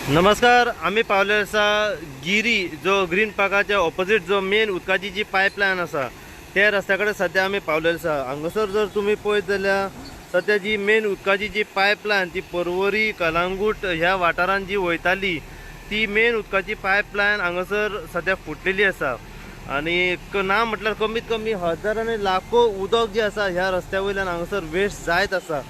नमस्कार. आम्ही पावले आसा गिरी जो ग्रीन पार्काच्या ऑपोजिट जो मेन उदकाची जी पायपलायन आसा त्या रस्त्या कडेन सध्या आमी पावलेले आसा. हांगासर जर तुमी पळयत जाल्यार सध्या जी मेन उदकाची जी पायपलायन ती पर्वरी कलांगूट ह्या वाठारांत जी वयताली ती मेन उदकाची पायपलायन हांगासर सध्या फुटलेली आसा. आणि ना म्हटल्यार कमीत कमी हजारांनी लाखो उदक जे आसा ह्या रस्त्या वयल्यान हांगासर वेस्ट जायत आसा.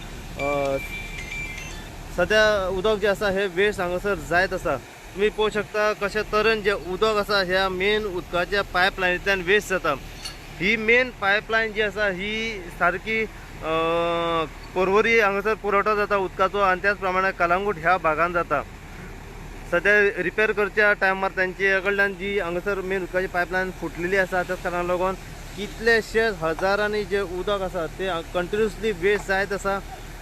सध्या उदक जे आसा हे वेस्ट हांगासर जायत आसा. तुम्ही पळोवं शकता कशा तरेन जे उदक आसा ह्या मेन उदकाच्या पायपलायनींतल्यान वेस्ट जाता. ही मेन पायपलायन जी आसा ही सारकी पर्वरी हांगासर पुरवठो जाता उदकाचो आणि त्याच प्रमाणे कलांगूट ह्या भागांत जाता. सध्या रिपेर करच्या टायमार त्यांचे कडल्यान जी हांगासर मेन उदकाची पायपलायन फुटलेली आसा त्याच कारणाक लागून कितलेशेच हजारांनी जे उदक आसा ते कंटिन्युअसली वेस्ट जायत आसा.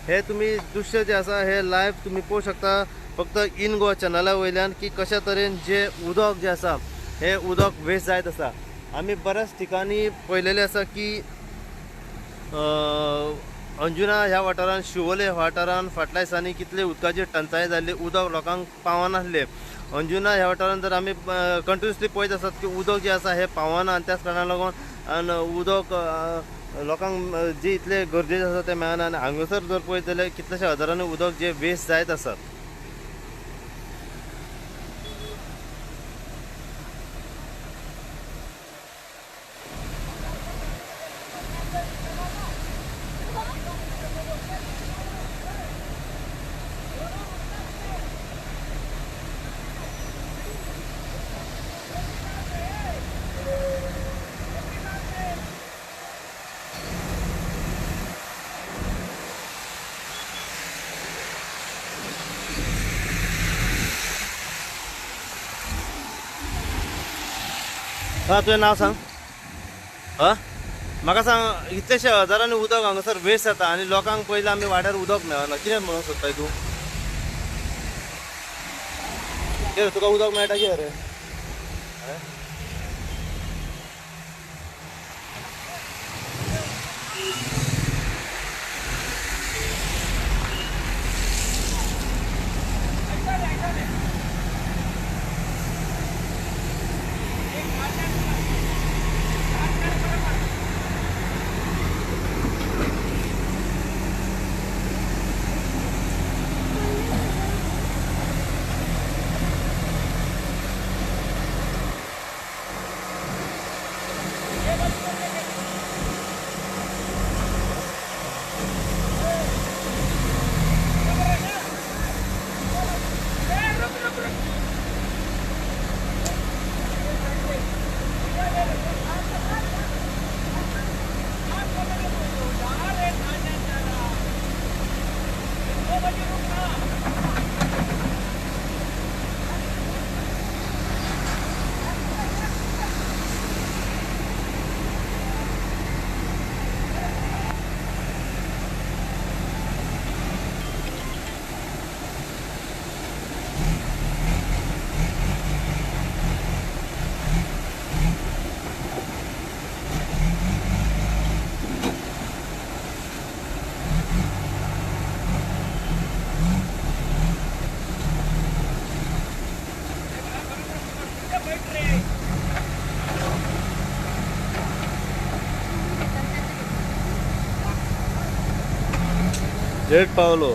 हे तुम्ही दृश्य जे आसा हे लाईव्ह तुम्ही पळोवं शकता फक्त इन गोवा चॅनला वयल्यान की कशा तरेन जे उदक जे आसा हे उदक वेस्ट जायत आसा. आम्ही बऱ्याच ठिकाणी पळयलेले आसा की अंजुना ह्या वाठारांत शिवोले वाठारांत फाटल्या दिसांनी कितले उदकाची टंचाई जाल्ली, उदक लोकांक पावनासलें. अंजुना ह्या वाठारांत जर आमी कंटिन्युअसली पळयत आसात की उदक जे आसा हे पावना आणि त्याच कारणाक लागून उदक लोकांक जे इतले गरजेचे आसा ते मेळना. आनी हांगासर जर पळयत जाल्यार कितलेशे हजारांनी उदक जे वेस्ट जायत आसात. तुझें नाव सांग. म्हाका सांग, इतलेशे हजारांनी उदक हांगासर वेस्ट जाता आनी लोकांक पयलीं आमी वाड्यार उदक मेळना. कितें म्हणूंक सोदताय तूं? कितें तुका उदक मेळटा कितें रे? लेट पावलो,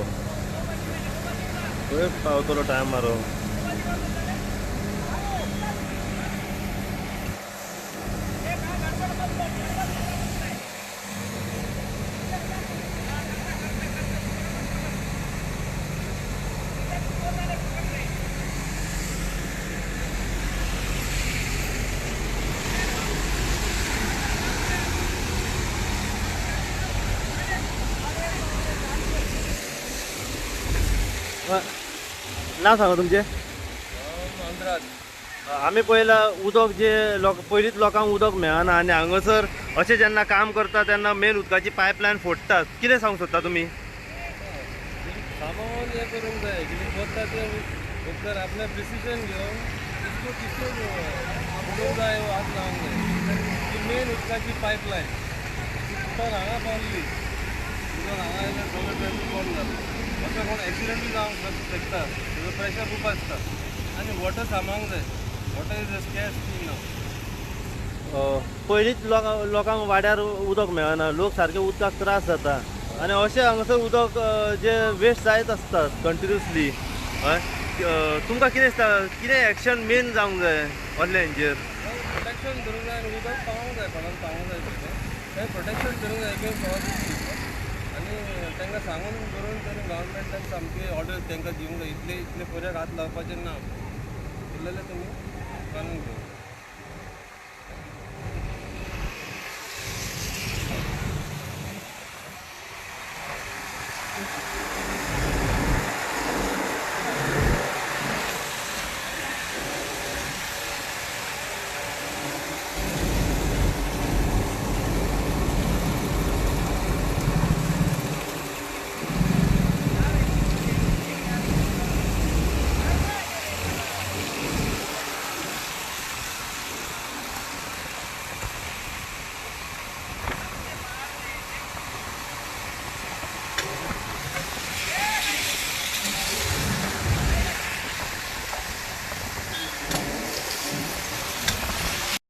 लेट पावतलो टायम मारो. नाव सांगा तुमचे. आम्ही पहिला उदक जे पयलींच लोकांक उदक मेळना आनी हांगासर अशें जेन्ना काम करता तेन्ना मेन उदकाची पायपलायन फोडटात. कितें सांगूंक सोदता तुमी? सामान हे करूंक जाय कितें करता ते उपकार आपल्या प्रिसिजन घेवन कितको उडोवंक जाय हात लावंक जाय. ती मेन उदकाची पायपलायन उदक हांगा पावल्ली, उदक हांगा येयल्यार सगळें ट्रॅफिक बंद जाता. असं कोण ॲक्सिडेंटूय जावंक शकता, तेजो प्रेशर खूप आसता आनी वॉटर सांबाळूंक जाय. वॉटर इज अ स्कॅर्स थिंग नाव. पयलींच लोकांक वाड्यार उदक मेळना, लोक सारके उदकाक त्रास जाता आनी अशें हांगासर उदक जे वेस्ट जायत आसतात कंटिन्युअसली हय. तुमकां कितें दिसता कितें एक्शन मेन जावंक जाय असल्या हेंचेर? प्रोटेक्शन धरूंक जाय आनी उदक पावोंक जाय, कोणाक पावोंक जाय तें प्रोटेक्शन धरूंक जाय अगेन्स्ट ऑल दीस पीपल आनी तांकां सांगून धरून तरी गव्हर्मेंटान सामकी ऑर्डर तांकां दिवंक जाय. इतले पर्याक हात लावपाचें ना, उरलेलें तुमी करून घेवं.